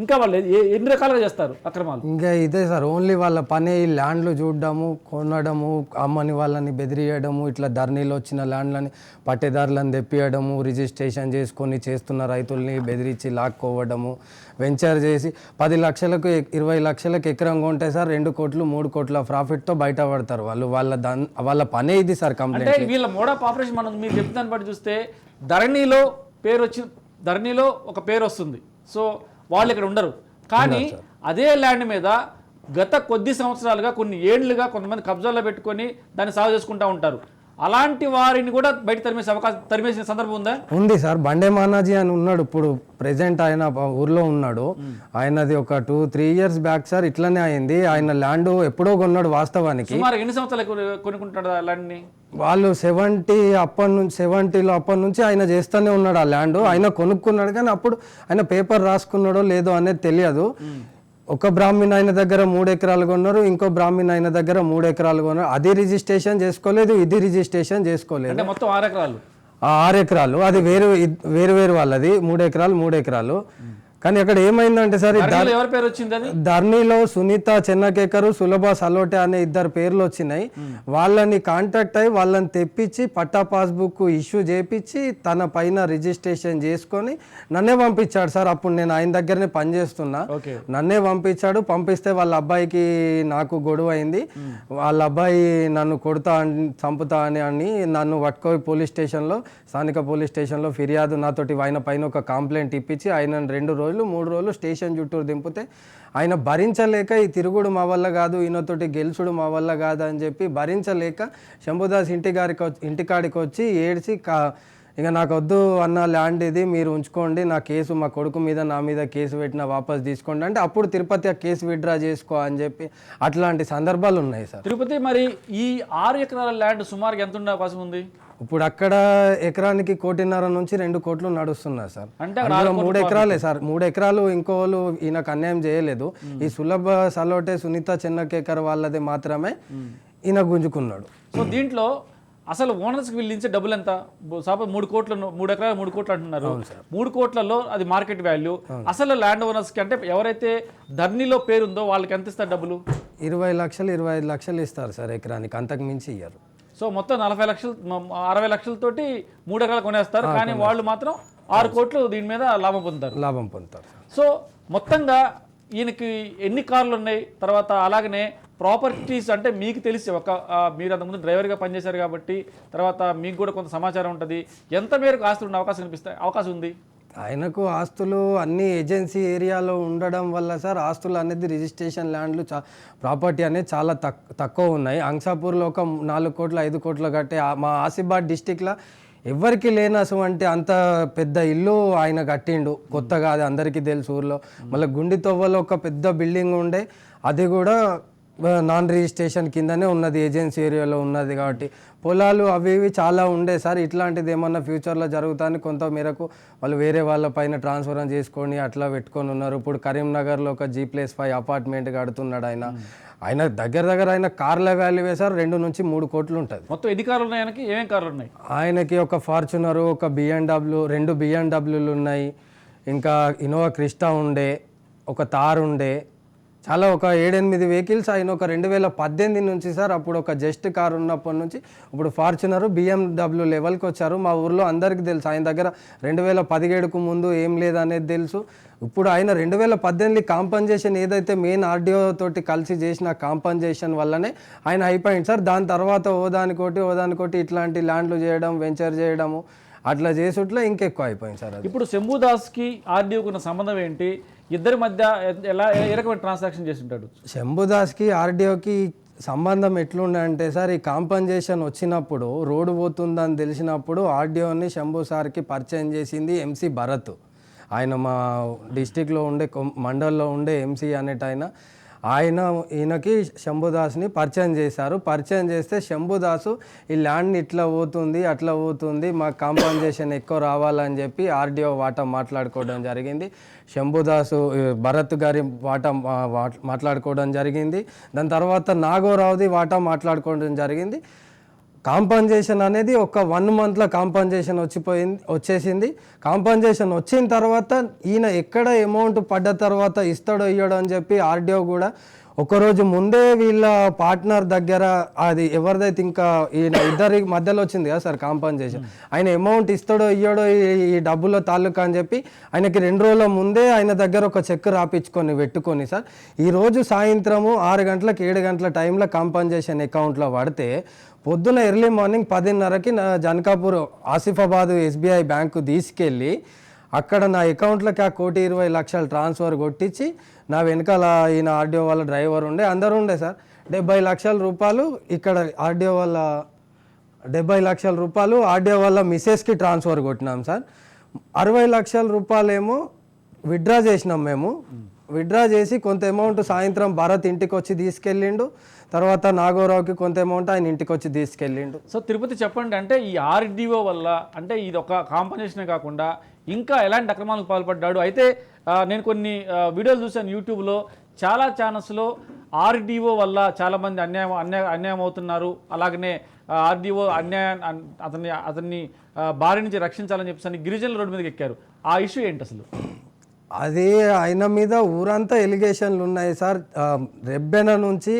ఇంకా వాళ్ళు ఎన్ని రకాలుగా చేస్తారు అక్రమాలు? ఇంకా ఇదే సార్, ఓన్లీ వాళ్ళ పని ల్యాండ్లు చూడడము, కొనడము, అమ్మని వాళ్ళని బెదిరియడము, ఇట్లా ధరణిలో వచ్చిన ల్యాండ్లని పట్టేదారులను తెప్పియడము, రిజిస్ట్రేషన్ చేసుకొని చేస్తున్న రైతుల్ని బెదిరించి లాక్కోవడము, వెంచర్ చేసి 10 లక్షలకు 20 లక్షలకు ఎకరం కొంటే సార్ 2 కోట్లు 3 కోట్ల ప్రాఫిట్తో బయటపడతారు వాళ్ళు. వాళ్ళ పనే ఇది సార్. కంప్లైంట్ అంటే వీళ్ళ మోడ్ ఆఫ్ ఆపరేషన్ మనం మీరు చెప్తాను బట్టి చూస్తే ధరణిలో ఒక పేరు వస్తుంది, సో వాళ్ళు ఇక్కడ ఉండరు. కానీ అదే ల్యాండ్ మీద గత కొద్ది సంవత్సరాలుగా కొన్ని ఏళ్లుగా కొంతమంది కబ్జాల్లో పెట్టుకొని దాన్ని సాగు చేసుకుంటూ ఉంటారు. అలాంటి వారిని కూడా బయట తరిమేసిన సందర్భం ఉందా? ఉంది సార్. బండే మానాజీ అని ఉన్నాడు, ఇప్పుడు ప్రెసెంట్ ఆయన ఊర్లో ఉన్నాడు. ఆయనది ఒక 2-3 ఇయర్స్ బ్యాక్ సార్ ఇట్లనే అయింది. ఆయన ల్యాండ్ ఎప్పుడో కొన్నాడు. వాస్తవానికి సుమారు ఎన్ని సంవత్సరాలు కొనుక్కుంటాడు ఆ ల్యాండ్ని? వాళ్ళు 70లో అప్పటి నుంచి ఆయన చేస్తూనే ఉన్నాడు ఆ ల్యాండ్. ఆయన కొనుక్కున్నాడు, కానీ అప్పుడు ఆయన పేపర్ రాసుకున్నాడో లేదో అనేది తెలియదు. ఒక బ్రాహ్మణ్ ఆయన దగ్గర 3 ఎకరాలు కొన్నారు, ఇంకో బ్రాహ్మణ్ ఆయన దగ్గర 3 ఎకరాలు కొన్నారు. అది రిజిస్ట్రేషన్ చేసుకోలేదు, ఇది రిజిస్ట్రేషన్ చేసుకోలేదు. అంటే మొత్తం 6 ఎకరాలు. 6 ఎకరాలు అది వేరు వాళ్ళది. 3 ఎకరాలు. కానీ అక్కడ ఏమైందంటే సార్, ఎవరి పేరు వచ్చింది? ధర్నీలో సునీత చెన్నకేకరు, సులభ సలోటే అనే 2 పేర్లు వచ్చినాయి. వాళ్ళని కాంటాక్ట్ అయ్యి వాళ్ళని తెప్పించి పట్టా పాస్బుక్ ఇష్యూ చేపించి తన పైన రిజిస్ట్రేషన్ చేసుకొని నన్నే పంపించాడు సార్. అప్పుడు నేను ఆయన దగ్గరనే పనిచేస్తున్నా. నన్నే పంపిస్తే వాళ్ళ అబ్బాయికి నాకు గొడవ అయింది. వాళ్ళ అబ్బాయి నన్ను కొడతా చంపుతా అని నన్ను పట్టుకోయి స్థానిక పోలీస్ స్టేషన్లో ఫిర్యాదు నాతోటి ఆయన పైన ఒక కంప్లైంట్ ఇప్పించి ఆయన 2 రోజులు 3 రోజులు స్టేషన్ చుట్టూరు దింపితే ఆయన భరించలేక ఈ తిరుగుడు మా వల్ల కాదు, ఈయనతోటి గెలుచుడు మా వల్ల కాదు అని చెప్పి భరించలేక శంభుదాస్ ఇంటికాడికి వచ్చి ఏడ్చి ఇక నాకు వద్దు అన్న ల్యాండ్ ఇది మీరు ఉంచుకోండి, నా కేసు మా కొడుకు మీద నా మీద కేసు పెట్టిన వాపస్ తీసుకోండి అంటే అప్పుడు తిరుపతి ఆ కేసు విత్డ్రా చేసుకో అని చెప్పి అట్లాంటి సందర్భాలు ఉన్నాయి సార్. తిరుపతి మరి ఈ 6 ఎకరాల ల్యాండ్ సుమారుగా ఎంత ఉండే అవకాశం ఉంది? ఇప్పుడు అక్కడ ఎకరానికి 1.5 నుంచి 2 కోట్లు నడుస్తున్నారు సార్. అంటే 3 ఎకరాలే సార్. 3 ఎకరాలు ఇంకోళ్ళు ఈయనకు అన్యాయం చేయలేదు. ఈ సులభ సలోటే సునీత చెన్నకేకర్ వాళ్ళది మాత్రమే ఈయన గుంజుకున్నాడు. సో దీంట్లో అసలు ఓనర్స్కి వీళ్ళు ఇచ్చే డబ్బులు ఎంత? 3 ఎకరాలు 3 కోట్లు అంటున్నారు. 3 కోట్లలో అది మార్కెట్ వాల్యూ. అసలు ల్యాండ్ ఓనర్స్కి అంటే ఎవరైతే ధర్నీలో పేరుందో వాళ్ళకి ఎంత ఇస్తారు డబ్బులు? 20 లక్షలు 25 లక్షలు ఇస్తారు సార్ ఎకరానికి, అంతకు మించి ఇయ్యారు. సో మొత్తం 40 లక్షలు 60 లక్షలతోటి 3 ఎకరాలు కొనేస్తారు, కానీ వాళ్ళు మాత్రం 6 కోట్లు దీని మీద లాభం పొందుతారు. సో మొత్తంగా ఈయనకి ఎన్ని కార్లు ఉన్నాయి, తర్వాత అలాగనే ప్రాపర్టీస్ అంటే మీకు తెలిసి మీరు అంతకుముందు డ్రైవర్గా పనిచేశారు కాబట్టి తర్వాత మీకు కూడా కొంత సమాచారం ఉంటుంది, ఎంత మేరకు ఆస్తులు ఉండే అవకాశం ఉంది? ఆయనకు ఆస్తులు అన్ని ఏజెన్సీ ఏరియాలో ఉండడం వల్ల సార్ ఆస్తులు అనేది రిజిస్ట్రేషన్ ల్యాండ్లు ప్రాపర్టీ అనేది చాలా తక్కువ ఉన్నాయి. అంసాపూర్లో ఒక 4 కోట్లు 5 కోట్లు కట్టే మా ఆసిఫాబాద్ డిస్టిక్లో ఎవరికి లేనటువంటి అంత పెద్ద ఇల్లు ఆయన కట్టిండు కొత్తగా. అది అందరికీ తెలుసు ఊర్లో. మళ్ళీ గుండితోవ్వలో ఒక పెద్ద బిల్డింగ్ ఉండే, అది కూడా నాన్ రిజిస్ట్రేషన్ కిందనే ఉన్నది, ఏజెన్సీ ఏరియాలో ఉన్నది కాబట్టి. పొలాలు అవి ఇవి చాలా ఉండే సార్. ఇట్లాంటిది ఏమన్నా ఫ్యూచర్లో జరుగుతాయని కొంత మేరకు వాళ్ళు వేరే వాళ్ళ పైన ట్రాన్స్ఫర్ చేసుకొని అట్లా పెట్టుకొని ఉన్నారు. ఇప్పుడు కరీంనగర్లో ఒక G+5 అపార్ట్మెంట్ కడుతున్నాడు ఆయన దగ్గర ఆయన కార్ల వాల్యూవే సార్ 2 నుంచి 3 కోట్లు ఉంటుంది. మొత్తం ఎన్ని కార్లు ఉన్నాయి ఆయనకి? ఏమేమి కార్లు ఉన్నాయి ఆయనకి? ఒక ఫార్చునరు, ఒక BMW, 2 BMWలు ఉన్నాయి, ఇంకా ఇన్నోవా క్రిస్టా ఉండే, ఒక తార్ ఉండే, చాలా ఒక 7-8 వెహికల్స్ ఆయన ఒక 2018 నుంచి సార్, అప్పుడు ఒక జస్ట్ కార్ ఉన్నప్పటి నుంచి ఇప్పుడు ఫార్చునర్ BMW లెవెల్కి వచ్చారు. మా ఊర్లో అందరికీ తెలుసు ఆయన దగ్గర 2017కు ముందు ఏం లేదనేది తెలుసు. ఇప్పుడు ఆయన 2018 కాంపన్సేషన్ ఏదైతే మెయిన్ ఆర్డీఓ తోటి కలిసి చేసిన కాంపన్సేషన్ వల్లనే ఆయన అయిపోయింది సార్. దాని తర్వాత ఓదానికోటి ఇట్లాంటి ల్యాండ్లు చేయడం, వెంచర్ చేయడము అట్లా చేసుట్లో ఇంకెక్కువ అయిపోయింది సార్. ఇప్పుడు శంభుదాస్కి ఆర్డీఓకి ఉన్న సంబంధం ఏంటి? ఇద్దరి మధ్య ఏ రకమైన ట్రాన్సాక్షన్ చేసి ఉంటాడు? శంభుదాస్కి ఆర్డీఓకి సంబంధం ఎట్లుండే అంటే సార్, ఈ కాంపన్సేషన్ వచ్చినప్పుడు రోడ్డు పోతుందని తెలిసినప్పుడు ఆర్డీఓని శంభు సార్కి పరిచయం చేసింది ఎంసీ భరత్. ఆయన మా డిస్టిక్లో ఉండే మండల్లో ఉండే ఎంసీ ఆయన ఈయనకి శంభుదాస్ని పరిచయం చేశారు. పరిచయం చేస్తే శంభుదాసు ఈ ల్యాండ్ని ఇట్లా పోతుంది అట్లా పోతుంది, మాకు కాంపన్సేషన్ ఎక్కువ రావాలని చెప్పి ఆర్డీఓ వాటా మాట్లాడుకోవడం జరిగింది. శంభుదాసు భరత్ గారి వాటా మాట్లాడుకోవడం జరిగింది. దాని తర్వాత నాగోరావుది వాటా మాట్లాడుకోవడం జరిగింది. కాంపన్సేషన్ అనేది ఒక 1 monthలో కాంపన్సేషన్ వచ్చేసింది. కాంపన్సేషన్ వచ్చిన తర్వాత ఈయన ఎక్కడ అమౌంట్ పడ్డ తర్వాత ఇస్తాడో ఇయ్యడో అని చెప్పి ఆర్డీఓ కూడా ఒకరోజు ముందే వీళ్ళ పార్ట్నర్ దగ్గర, అది ఎవరిదైతే ఇంకా ఈయన ఇద్దరి మధ్యలో వచ్చింది కదా సార్ కాంపన్సేషన్, ఆయన అమౌంట్ ఇస్తాడో ఇయ్యడో ఈ డబ్బుల తాలూకా అని చెప్పి ఆయనకి 2 రోజుల ముందే ఆయన దగ్గర ఒక చెక్ రాపించుకొని పెట్టుకొని సార్, ఈరోజు సాయంత్రము 6 గంటలకు 7 గంటల టైంలో కాంపన్సేషన్ అకౌంట్లో పడితే పొద్దున ఎర్లీ మార్నింగ్ 10:30కి నా జనకాపూర్ ఆసిఫాబాద్ SBI బ్యాంకు తీసుకెళ్ళి అక్కడ నా అకౌంట్లోకి 1,20,00,000 ట్రాన్స్ఫర్ కొట్టించి, నా వెనకాల ఈయన ఆర్డీఓ వాళ్ళ డ్రైవర్ ఉండే, అందరూ ఉండే సార్. 70 లక్షల రూపాయలు ఇక్కడ ఆర్డీఓ వాళ్ళ 70 లక్షల రూపాయలు ఆర్డీఓ వాళ్ళ మిస్సెస్కి ట్రాన్స్ఫర్ కొట్టినాం సార్. 60 లక్షల రూపాయలు ఏమో విత్డ్రా చేసినాం మేము. విత్డ్రా చేసి కొంత అమౌంట్ సాయంత్రం భరత్ ఇంటికి వచ్చి తీసుకెళ్ళిండు. తర్వాత నాగోరావుకి కొంత అమౌంట్ ఆయన ఇంటికి వచ్చి తీసుకెళ్ళిండు. సో తిరుపతి చెప్పండి, అంటే ఈ ఆర్డీఓ వల్ల అంటే ఇది ఒక కాంపన్సేషనే కాకుండా ఇంకా ఎలాంటి అక్రమాలకు పాల్పడ్డాడు? అయితే నేను కొన్ని వీడియోలు చూశాను యూట్యూబ్లో, చాలా ఛానల్స్లో ఆర్డీఓ వల్ల చాలామంది అన్యాయం అవుతున్నారు, అలాగనే ఆర్డీఓ అతన్ని బారి నుంచి రక్షించాలని చెప్పేసి గిరిజనుల రోడ్డు మీదకి ఎక్కారు. ఆ ఇష్యూ ఏంటి అసలు? అది ఆయన మీద ఊరంతా ఎలిగేషన్లు ఉన్నాయి సార్. రెబ్బెన నుంచి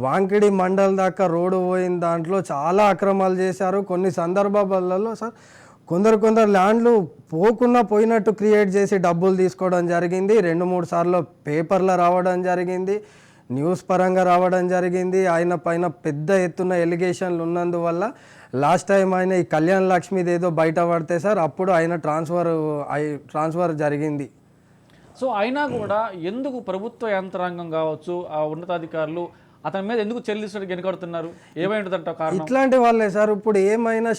వాంకిడి మండల్ దాకా రోడ్డు పోయిన దాంట్లో చాలా అక్రమాలు చేశారు. కొన్ని సందర్భాలలో సార్ కొందరు ల్యాండ్లు పోయినట్టు క్రియేట్ చేసి డబ్బులు తీసుకోవడం జరిగింది. 2-3 సార్లు పేపర్లో రావడం జరిగింది, న్యూస్ పరంగా రావడం జరిగింది. ఆయన పైన పెద్ద ఎత్తున ఎలిగేషన్లు ఉన్నందువల్ల లాస్ట్ టైం ఆయన ఈ కళ్యాణ్ లక్ష్మిది ఏదో బయట పడితే సార్, అప్పుడు ఆయన ట్రాన్స్ఫర్ జరిగింది. సో అయినా కూడా ఎందుకు ప్రభుత్వ యంత్రాంగం కావచ్చు, ఆ ఉన్నతాధికారులు అతని మీద ఎందుకు చెల్లించడానికి వెనుకడుతున్నారు? ఏమై ఉంటుందంట కారణం? ఇట్లాంటి వాళ్ళే సార్. ఇప్పుడు ఏమైనా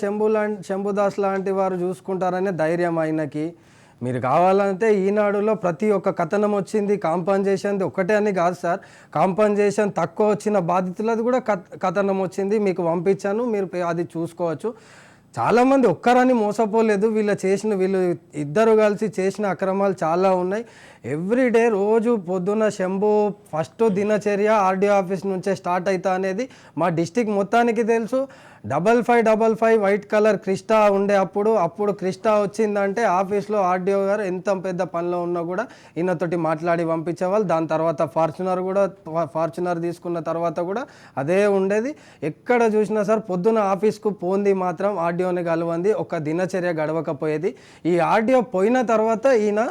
శంభుదాస్ లాంటి వారు చూసుకుంటారనే ధైర్యం ఆయనకి. మీరు కావాలంటే ఈనాడులో ప్రతి ఒక్క కథనం వచ్చింది. కాంపన్సేషన్ ఒక్కటే అని కాదు సార్, కాంపన్సేషన్ తక్కువ వచ్చిన బాధితులది కూడా కథనం వచ్చింది, మీకు పంపించాను, మీరు అది చూసుకోవచ్చు. చాలామంది ఒక్కరని మోసపోలేదు. వీళ్ళు ఇద్దరు కలిసి చేసిన అక్రమాలు చాలా ఉన్నాయి. ఎవ్రీడే రోజు పొద్దున్న శంభు ఫస్ట్ దినచర్య ఆర్డీఓ ఆఫీస్ నుంచే స్టార్ట్ అవుతా అనేది మా డిస్టిక్ మొత్తానికి తెలుసు. 5555 వైట్ కలర్ క్రిస్టా ఉండే అప్పుడు క్రిస్టా వచ్చిందంటే ఆఫీస్లో ఆర్డీఓ గారు ఎంత పెద్ద పనిలో ఉన్నా కూడా ఈయనతోటి మాట్లాడి పంపించేవాళ్ళు. దాని తర్వాత ఫార్చునర్ తీసుకున్న తర్వాత కూడా అదే ఉండేది. ఎక్కడ చూసినా సార్ పొద్దున ఆఫీస్కు పోంది మాత్రం ఆర్డీఓని కలవంది, ఒక దినచర్య గడవకపోయేది. ఈ ఆర్డీఓ పోయిన తర్వాత ఈయన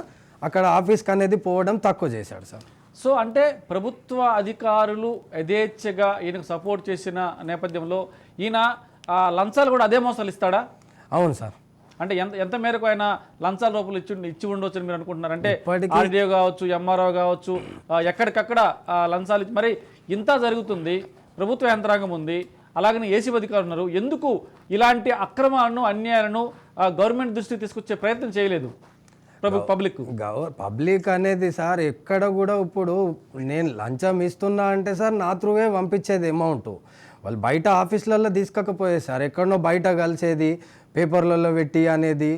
అక్కడ ఆఫీస్కి అనేది పోవడం తక్కువ చేశాడు సార్. సో అంటే ప్రభుత్వ అధికారులు యథేచ్ఛగా ఈయనకు సపోర్ట్ చేసిన నేపథ్యంలో ఈయన లంచాలు కూడా అదే మోసాలు ఇస్తాడా? అవును సార్. అంటే ఎంత మేరకు ఆయన లంచాల రూపాయలు ఇచ్చి ఉండవచ్చు అని మీరు అనుకుంటున్నారు? అంటే ఆర్డీఓ కావచ్చు, ఎంఆర్ఓ కావచ్చు, ఎక్కడికక్కడ లంచాలు ఇచ్చి మరి ఇంత జరుగుతుంది, ప్రభుత్వ యంత్రాంగం ఉంది, అలాగనే ఏసీ అధికారులు ఉన్నారు, ఎందుకు ఇలాంటి అక్రమాలను అన్యాయాలను గవర్నమెంట్ దృష్టికి తీసుకొచ్చే ప్రయత్నం చేయలేదు పబ్లిక్ అనేది సార్? ఎక్కడ కూడా ఇప్పుడు నేను లంచం ఇస్తున్నా అంటే సార్ నా త్రూవే పంపించేది అమౌంట్, వాళ్ళు బయట ఆఫీసులలో తీసుకోకపోయేది సార్, ఎక్కడనో బయట కలిసేది, పేపర్లలో పెట్టి అనేది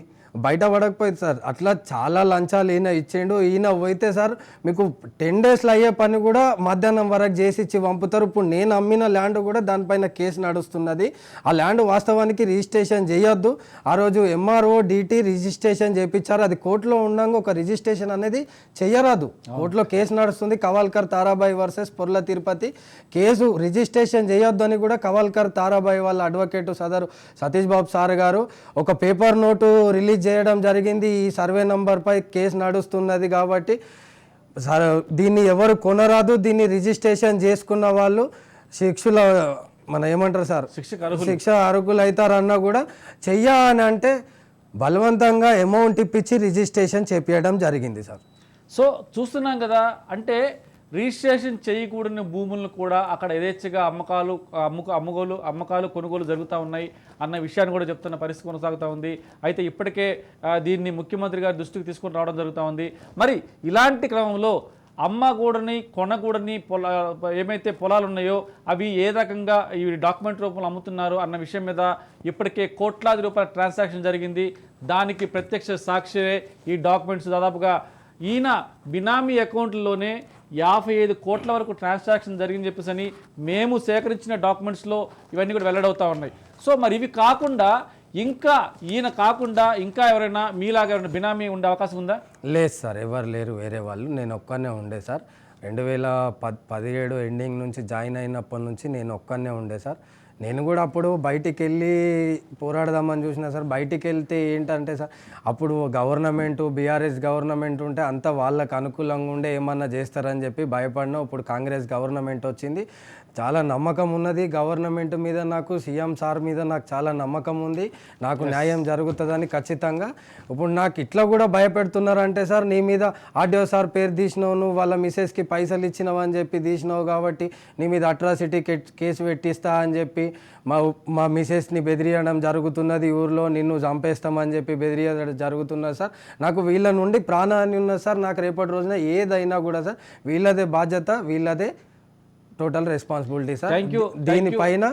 బయటపడకపోయింది సార్. అట్లా చాలా లంచాలు ఈయన ఇచ్చిండు. ఈయన పోయితే సార్ మీకు 10 డేస్లో అయ్యే పని కూడా మధ్యాహ్నం వరకు చేసి ఇచ్చి పంపుతారు. ఇప్పుడు నేను అమ్మిన ల్యాండ్ కూడా దానిపైన కేసు నడుస్తున్నది. ఆ ల్యాండ్ వాస్తవానికి రిజిస్ట్రేషన్ చేయొద్దు. ఆ రోజు ఎంఆర్ఓ డిటి రిజిస్ట్రేషన్ చేయించారు. అది కోర్టులో ఉండగా ఒక రిజిస్ట్రేషన్ అనేది చేయరాదు. కోర్టులో కేసు నడుస్తుంది, Kawalkar Tarabai versus Porla Tirupati. Case registration చేయొద్దు అని కూడా కవాల్కర్ తారాబాయి వాళ్ళ అడ్వకేట్ సదరు సతీష్ బాబు సార్ గారు ఒక పేపర్ నోటు రిలీజ్ చేయడం జరిగింది. ఈ సర్వే నంబర్పై కేసు నడుస్తున్నది కాబట్టి దీన్ని ఎవరు కొనరాదు. దీన్ని రిజిస్ట్రేషన్ చేసుకున్న వాళ్ళు శిక్షల మన ఏమంటారు సార్ శిక్ష అర్హులు అవుతారన్నా కూడా చెయ్యని అంటే బలవంతంగా అమౌంట్ ఇప్పించి రిజిస్ట్రేషన్ చేపించడం జరిగింది సార్. సో చూస్తున్నాం కదా, అంటే రిజిస్ట్రేషన్ చేయకూడని భూములను కూడా అక్కడ యథేచ్ఛగా అమ్మకాలు కొనుగోలు జరుగుతూ ఉన్నాయి అన్న విషయాన్ని కూడా చెప్తున్న పరిస్థితి కొనసాగుతూ ఉంది. అయితే ఇప్పటికే దీన్ని ముఖ్యమంత్రి గారి దృష్టికి తీసుకొని రావడం జరుగుతూ ఉంది. మరి ఇలాంటి క్రమంలో అమ్మకూడని కొనకూడని ఏమైతే పొలాలు ఉన్నాయో అవి ఏ రకంగా ఈ డాక్యుమెంట్ రూపంలో అమ్ముతున్నారు అన్న విషయం మీద ఇప్పటికే కోట్లాది రూపాయల ట్రాన్సాక్షన్ జరిగింది. దానికి ప్రత్యక్ష సాక్షియే ఈ డాక్యుమెంట్స్. దాదాపుగా ఈయన బినామీ అకౌంట్లోనే 55 కోట్ల వరకు ట్రాన్సాక్షన్ జరిగిందని చెప్పేసి మేము సేకరించిన డాక్యుమెంట్స్లో ఇవన్నీ కూడా వెల్లడవుతూ ఉన్నాయి. సో మరి ఇవి కాకుండా ఇంకా ఈయన కాకుండా ఇంకా ఎవరైనా మీలాగా ఎవరైనా బినామీ ఉండే అవకాశం ఉందా? లేదు సార్, ఎవరు లేరు వేరే వాళ్ళు. నేను ఒక్కనే ఉండే సార్. 2017 ఎండింగ్ నుంచి జాయిన్ అయినప్పటి నుంచి నేను ఒక్కనే ఉండే సార్. నేను కూడా అప్పుడు బయటికి వెళ్ళి పోరాడదామని చూసిన సార్. బయటికి వెళ్తే ఏంటంటే సార్ అప్పుడు గవర్నమెంట్ బీఆర్ఎస్ గవర్నమెంట్ ఉంటే అంతా వాళ్ళకు అనుకూలంగా ఉండే ఏమన్నా చేస్తారని చెప్పి భయపడినా. ఇప్పుడు కాంగ్రెస్ గవర్నమెంట్ వచ్చింది. చాలా నమ్మకం ఉన్నది గవర్నమెంట్ మీద. నాకు సీఎం సార్ మీద నాకు చాలా నమ్మకం ఉంది. నాకు న్యాయం జరుగుతుందని ఖచ్చితంగా. ఇప్పుడు నాకు ఇట్లా కూడా భయపెడుతున్నారంటే సార్, నీ మీద ఆర్డీఓ సార్ పేరు తీసినావు, నువ్వు వాళ్ళ మిసెస్కి పైసలు ఇచ్చినావు అని చెప్పి తీసినావు కాబట్టి నీ మీద అట్రాసిటీ కేసు పెట్టిస్తా అని చెప్పి మా మిసెస్ని బెదిరియడం జరుగుతున్నది. ఊర్లో నిన్ను చంపేస్తామని చెప్పి బెదిరియడం జరుగుతున్నది సార్. నాకు వీళ్ళ నుండి ప్రాణహాని ఉన్నది సార్. నాకు రేపటి రోజున ఏదైనా కూడా సార్ వీళ్ళదే బాధ్యత, వీళ్ళదే టోటల్ రెస్పాన్సిబిలిటీ సార్. దీనిపైన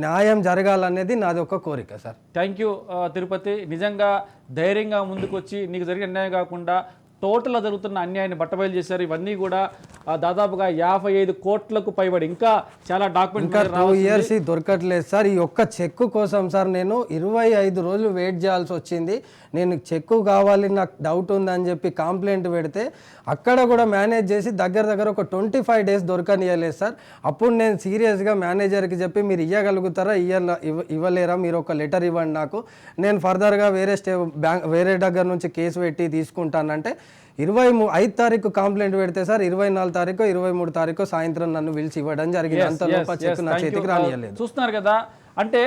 న్యాయం జరగాలనేది నాది ఒక కోరిక సార్. Thank you Tirupati. నిజంగా ధైర్యంగా ముందుకొచ్చి నీకు జరిగిన అన్యాయం కాకుండా టోటల్గా జరుగుతున్న అన్యాయాన్ని బట్టబయలు చేశారు. ఇవన్నీ కూడా దాదాపుగా 55 కోట్లకు పైబడి ఇంకా చాలా డాక్యుమెంట్ 2 ఇయర్స్ దొరకట్లేదు సార్. ఈ ఒక్క చెక్కు కోసం సార్ నేను 25 రోజులు వెయిట్ చేయాల్సి వచ్చింది. నేను చెక్కు కావాలి, నాకు డౌట్ ఉందని చెప్పి కంప్లైంట్ పెడితే అక్కడ కూడా మేనేజ్ చేసి దగ్గర ఒక 25 డేస్ దొరకనియలేదు సార్. అప్పుడు నేను సీరియస్గా మేనేజర్కి చెప్పి మీరు ఇవ్వగలుగుతారా, ఇవ్వలేరా, మీరు ఒక లెటర్ ఇవ్వండి నాకు, నేను ఫర్దర్గా వేరే దగ్గర నుంచి కేసు పెట్టి తీసుకుంటానంటే 25 తారీఖు కంప్లైంట్ పెడితే సార్ 24 తారీఖు 23 తారీఖు సాయంత్రం నన్ను పిలిచి ఇవ్వడం జరిగింది. అంత లోపల చెక్ నా చేతికి రానియలేదు. చూస్తున్నారు కదా, అంటే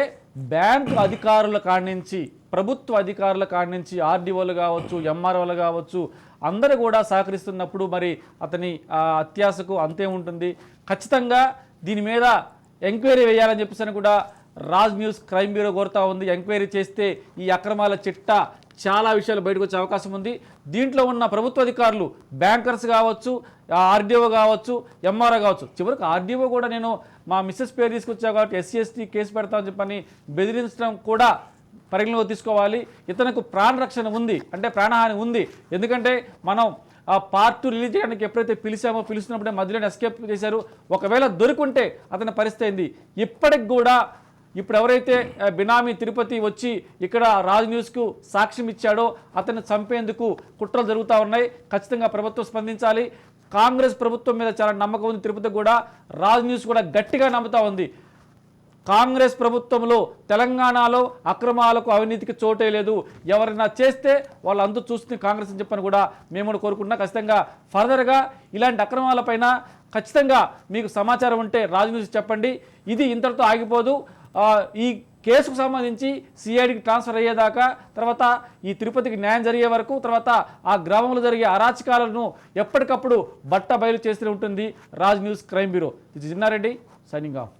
బ్యాంకు అధికారుల కాడి నుంచి ప్రభుత్వ అధికారుల కాడి నుంచి ఆర్డీఓలు కావచ్చు, ఎంఆర్ఓలు కావచ్చు, అందరూ కూడా సహకరిస్తున్నప్పుడు మరి అతని అత్యాశకు అంతే ఉంటుంది. ఖచ్చితంగా దీని మీద ఎంక్వైరీ వేయాలని చెప్పేసి కూడా రాజ్ న్యూస్ క్రైమ్ బ్యూరో కోరుతా ఉంది. ఎంక్వైరీ చేస్తే ఈ అక్రమాల చిట్టా చాలా విషయాలు బయటకు వచ్చే అవకాశం ఉంది. దీంట్లో ఉన్న ప్రభుత్వ అధికారులు బ్యాంకర్స్ కావచ్చు, ఆర్డీఓ కావచ్చు, ఎంఆర్ఓ కావచ్చు, చివరికి ఆర్డీఓ కూడా నేను మా మిస్సెస్ పేరు తీసుకొచ్చా కాబట్టి SC ST కేసు పెడతామని చెప్పని బెదిరించడం కూడా పరిగణలోకి తీసుకోవాలి. ఇతనికి ప్రాణరక్షణ ఉంది, అంటే ప్రాణహాని ఉంది. ఎందుకంటే మనం పార్ట్ 2 రిలీజ్ చేయడానికి ఎప్పుడైతే పిలుస్తున్నప్పుడే మధ్యలో ఎస్కేప్ చేశారు. ఒకవేళ దొరికింటే అతని పరిస్థితి అయింది. ఇప్పటికి కూడా ఇప్పుడు ఎవరైతే బినామీ తిరుపతి వచ్చి ఇక్కడ రాజ్ న్యూస్కు సాక్ష్యం ఇచ్చాడో అతన్ని చంపేందుకు కుట్రలు జరుగుతూ ఉన్నాయి. ఖచ్చితంగా ప్రభుత్వం స్పందించాలి. కాంగ్రెస్ ప్రభుత్వం మీద చాలా నమ్మకం ఉంది తిరుపతి కూడా. రాజ్ న్యూస్ కూడా గట్టిగా నమ్ముతూ ఉంది. కాంగ్రెస్ ప్రభుత్వంలో తెలంగాణలో అక్రమాలకు అవినీతికి చోటే లేదు. ఎవరైనా చేస్తే వాళ్ళు అందు చూస్తుంది కాంగ్రెస్ అని చెప్పని కూడా మేము కోరుకుంటున్నాం. ఖచ్చితంగా ఫర్దర్గా ఇలాంటి అక్రమాలపైన ఖచ్చితంగా మీకు సమాచారం ఉంటే రాజ్ న్యూస్ చెప్పండి. ఇది ఇంతటితో ఆగిపోదు. ఈ కేసుకు సంబంధించి సిఐడికి ట్రాన్స్ఫర్ అయ్యేదాకా, తర్వాత ఈ తిరుపతికి న్యాయం జరిగే వరకు, తర్వాత ఆ గ్రామంలో జరిగే అరాచకాలను ఎప్పటికప్పుడు బట్ట బయలు చేస్తూనే ఉంటుంది రాజ్ న్యూస్ క్రైమ్ బ్యూరో. ఇది చిన్నారెడ్డి సైనింగ్ ఆఫ్.